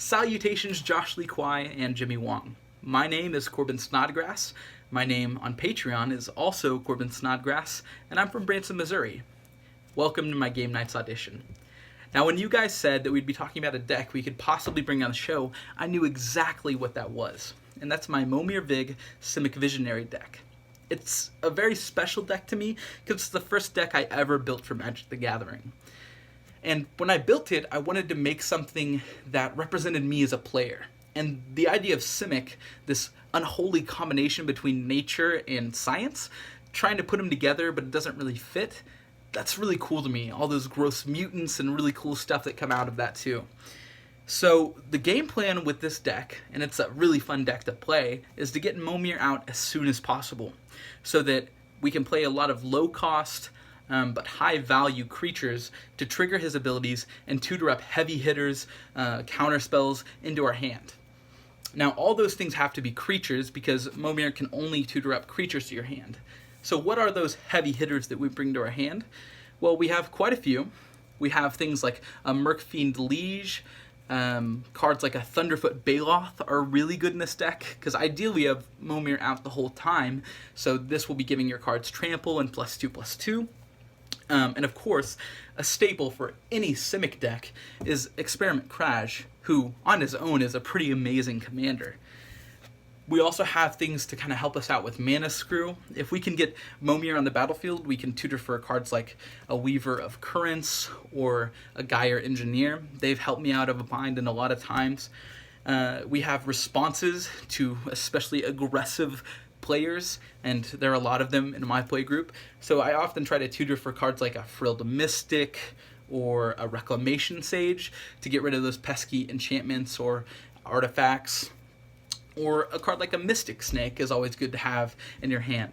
Salutations, Josh Lee Kwai and Jimmy Wong. My name is Corbyn Snodgrass. My name on Patreon is also Corbyn Snodgrass, and I'm from Branson, Missouri. Welcome to my Game Nights Audition. Now, when you guys said that we'd be talking about a deck we could possibly bring on the show, I knew exactly what that was, and that's my Momir Vig Simic Visionary deck. It's a very special deck to me because it's the first deck I ever built for Magic the Gathering. And when I built it, I wanted to make something that represented me as a player. And the idea of Simic, this unholy combination between nature and science, trying to put them together but it doesn't really fit, that's really cool to me. All those gross mutants and really cool stuff that come out of that too. So the game plan with this deck, and it's a really fun deck to play, is to get Momir out as soon as possible so that we can play a lot of low-cost but high-value creatures to trigger his abilities and tutor up heavy hitters, counter spells into our hand. Now, all those things have to be creatures because Momir can only tutor up creatures to your hand. So what are those heavy hitters that we bring to our hand? Well, we have quite a few. We have things like a Murkfiend Liege. Cards like a Thunderfoot Baloth are really good in this deck, because ideally we have Momir out the whole time, so this will be giving your cards trample and +2/+2. And of course, a staple for any Simic deck is Experiment Crash, who on his own is a pretty amazing commander. We also have things to kind of help us out with Mana Screw. If we can get Momir on the battlefield, we can tutor for cards like a Weaver of Currents or a Gyre Engineer. They've helped me out of a bind in a lot of times. We have responses to especially aggressive players, and there are a lot of them in my play group. So I often try to tutor for cards like a Frilled Mystic or a Reclamation Sage to get rid of those pesky enchantments or artifacts. Or a card like a Mystic Snake is always good to have in your hand.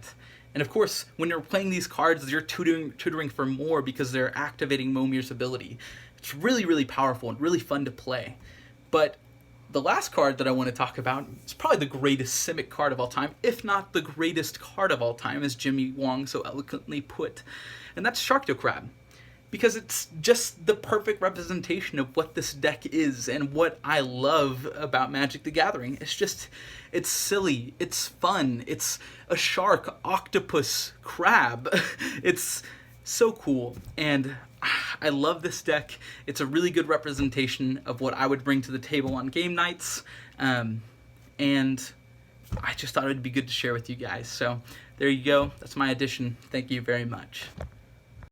And of course, when you're playing these cards, you're tutoring for more because they're activating Momir's ability. It's really, really powerful and really fun to play. But the last card that I want to talk about is probably the greatest Simic card of all time, if not the greatest card of all time, as Jimmy Wong so eloquently put. And that's Sharktocrab. Because it's just the perfect representation of what this deck is and what I love about Magic the Gathering. It's silly, it's fun, it's a shark, octopus, crab. It's so cool, and I love this deck. It's a really good representation of what I would bring to the table on game nights, and I just thought it would be good to share with you guys. So there you go, that's my audition. Thank you very much.